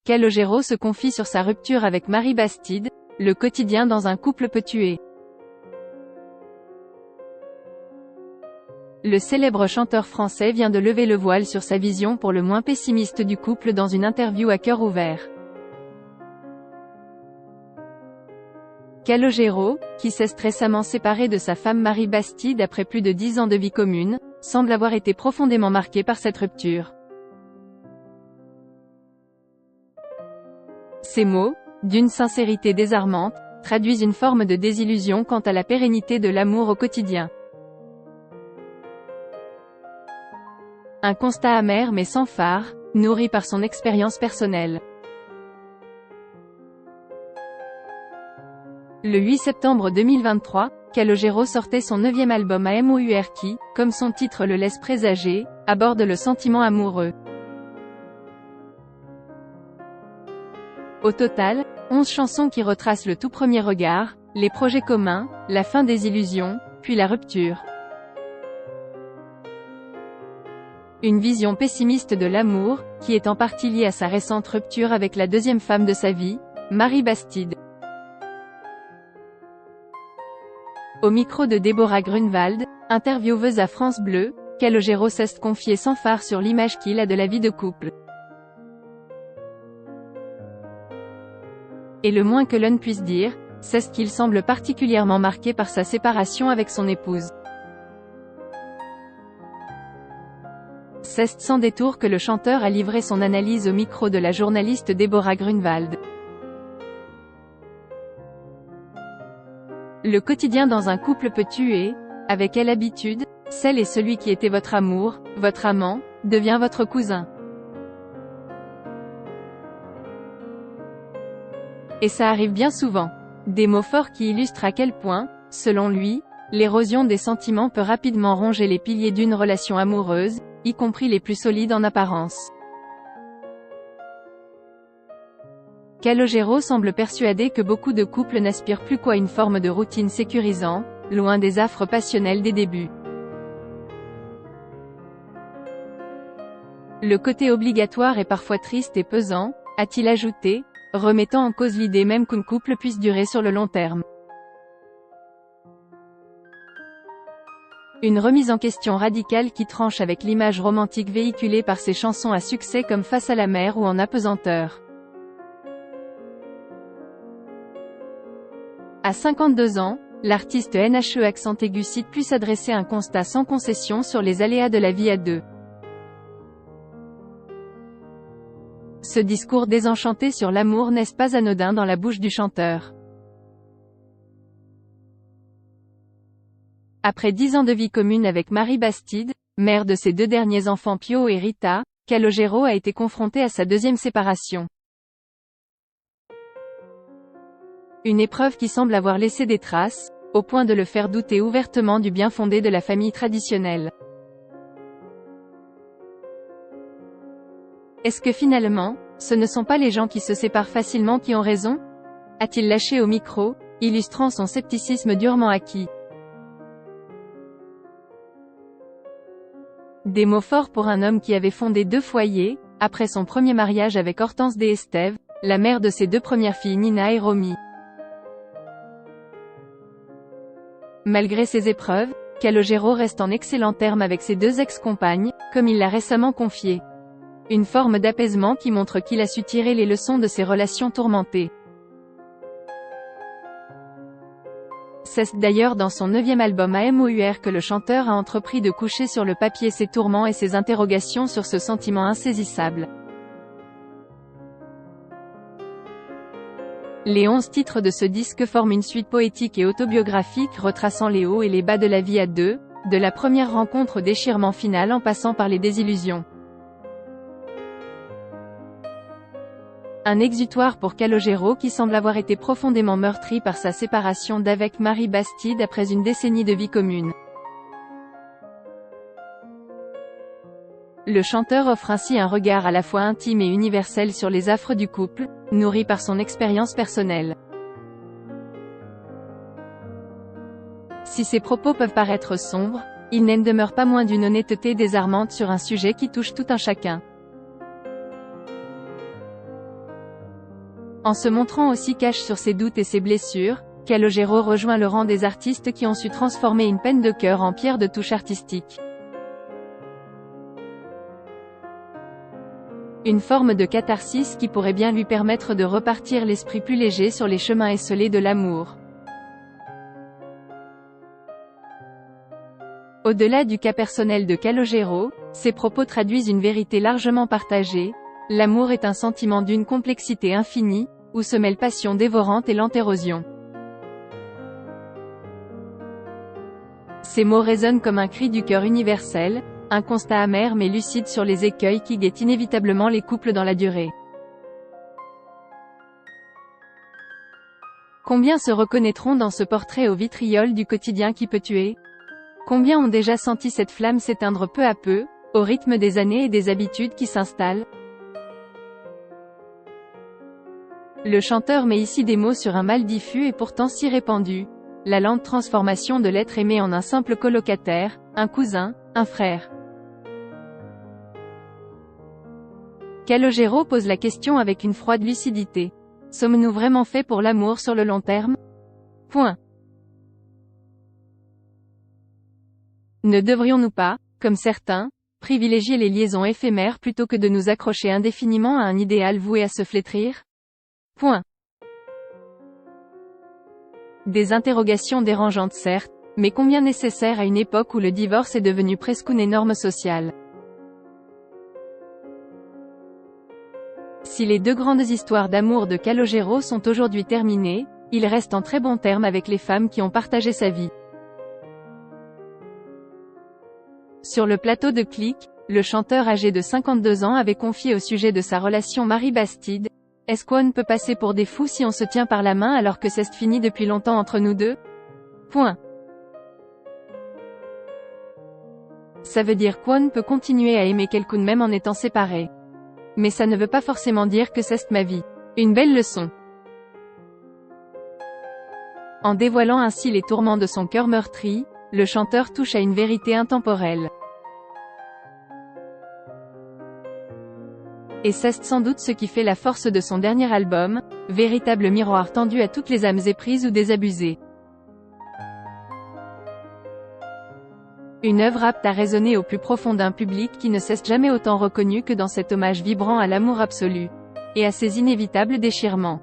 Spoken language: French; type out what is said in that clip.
Calogero se confie sur sa rupture avec Marie Bastide, le quotidien dans un couple peut tuer. Le célèbre chanteur français vient de lever le voile sur sa vision pour le moins pessimiste du couple dans une interview à cœur ouvert. Calogero, qui s'est récemment séparé de sa femme Marie Bastide après plus de 10 ans de vie commune, semble avoir été profondément marqué par cette rupture. Ces mots, d'une sincérité désarmante, traduisent une forme de désillusion quant à la pérennité de l'amour au quotidien. Un constat amer mais sans phare, nourri par son expérience personnelle. Le 8 septembre 2023, Calogero sortait son 9e album Amour qui, comme son titre le laisse présager, aborde le sentiment amoureux. Au total, 11 chansons qui retracent le tout premier regard, les projets communs, la fin des illusions, puis la rupture. Une vision pessimiste de l'amour, qui est en partie liée à sa récente rupture avec la deuxième femme de sa vie, Marie Bastide. Au micro de Déborah Grunwald, intervieweuse à France Bleu, Calogero s'est confié sans phare sur l'image qu'il a de la vie de couple. Et le moins que l'on puisse dire, c'est qu'il semble particulièrement marqué par sa séparation avec son épouse. C'est sans détour que le chanteur a livré son analyse au micro de la journaliste Déborah Grunwald. Le quotidien dans un couple peut tuer, avec quelle habitude, celle et celui qui était votre amour, votre amant, devient votre cousin. Et ça arrive bien souvent. Des mots forts qui illustrent à quel point, selon lui, l'érosion des sentiments peut rapidement ronger les piliers d'une relation amoureuse, y compris les plus solides en apparence. Calogero semble persuadé que beaucoup de couples n'aspirent plus qu'à une forme de routine sécurisante, loin des affres passionnelles des débuts. Le côté obligatoire est parfois triste et pesant, a-t-il ajouté, remettant en cause l'idée même qu'un couple puisse durer sur le long terme. Une remise en question radicale qui tranche avec l'image romantique véhiculée par ses chansons à succès comme Face à la mer ou En apesanteur. À 52 ans, l'artiste NHE accent aigu cite plus s'adresser un constat sans concession sur les aléas de la vie à deux. Ce discours désenchanté sur l'amour n'est pas anodin dans la bouche du chanteur. Après 10 ans de vie commune avec Marie Bastide, mère de ses deux derniers enfants Pio et Rita, Calogero a été confronté à sa deuxième séparation. Une épreuve qui semble avoir laissé des traces, au point de le faire douter ouvertement du bien-fondé de la famille traditionnelle. Est-ce que finalement, ce ne sont pas les gens qui se séparent facilement qui ont raison? A-t-il lâché au micro, illustrant son scepticisme durement acquis. Des mots forts pour un homme qui avait fondé 2 foyers, après son premier mariage avec Hortense Estève, la mère de ses 2 premières filles Nina et Romy. Malgré ces épreuves, Calogero reste en excellents termes avec ses 2 ex-compagnes, comme il l'a récemment confié. Une forme d'apaisement qui montre qu'il a su tirer les leçons de ses relations tourmentées. C'est d'ailleurs dans son 9e album Amour que le chanteur a entrepris de coucher sur le papier ses tourments et ses interrogations sur ce sentiment insaisissable. Les 11 titres de ce disque forment une suite poétique et autobiographique retraçant les hauts et les bas de la vie à deux, de la première rencontre au déchirement final en passant par les désillusions. Un exutoire pour Calogero qui semble avoir été profondément meurtri par sa séparation d'avec Marie Bastide après une décennie de vie commune. Le chanteur offre ainsi un regard à la fois intime et universel sur les affres du couple, nourri par son expérience personnelle. Si ces propos peuvent paraître sombres, il n'en demeure pas moins d'une honnêteté désarmante sur un sujet qui touche tout un chacun. En se montrant aussi cash sur ses doutes et ses blessures, Calogero rejoint le rang des artistes qui ont su transformer une peine de cœur en pierre de touche artistique. Une forme de catharsis qui pourrait bien lui permettre de repartir l'esprit plus léger sur les chemins esselés de l'amour. Au-delà du cas personnel de Calogero, ses propos traduisent une vérité largement partagée: l'amour est un sentiment d'une complexité infinie, où se mêlent passion dévorante et lente-érosion. Ces mots résonnent comme un cri du cœur universel, un constat amer mais lucide sur les écueils qui guettent inévitablement les couples dans la durée. Combien se reconnaîtront dans ce portrait au vitriol du quotidien qui peut tuer? Combien ont déjà senti cette flamme s'éteindre peu à peu, au rythme des années et des habitudes qui s'installent? Le chanteur met ici des mots sur un mal diffus et pourtant si répandu: la lente transformation de l'être aimé en un simple colocataire, un cousin, un frère. Calogero pose la question avec une froide lucidité. Sommes-nous vraiment faits pour l'amour sur le long terme? Point. Ne devrions-nous pas, comme certains, privilégier les liaisons éphémères plutôt que de nous accrocher indéfiniment à un idéal voué à se flétrir? Point. Des interrogations dérangeantes certes, mais combien nécessaires à une époque où le divorce est devenu presque une norme sociale. Si les deux grandes histoires d'amour de Calogero sont aujourd'hui terminées, il reste en très bons termes avec les femmes qui ont partagé sa vie. Sur le plateau de Click, le chanteur âgé de 52 ans avait confié au sujet de sa relation Marie Bastide: est-ce qu'on peut passer pour des fous si on se tient par la main alors que c'est fini depuis longtemps entre nous deux? Point. Ça veut dire qu'on peut continuer à aimer quelqu'un même en étant séparé. Mais ça ne veut pas forcément dire que c'est ma vie. Une belle leçon. En dévoilant ainsi les tourments de son cœur meurtri, le chanteur touche à une vérité intemporelle. Et c'est sans doute ce qui fait la force de son dernier album, véritable miroir tendu à toutes les âmes éprises ou désabusées. Une œuvre apte à résonner au plus profond d'un public qui ne s'est jamais autant reconnu que dans cet hommage vibrant à l'amour absolu. Et à ses inévitables déchirements.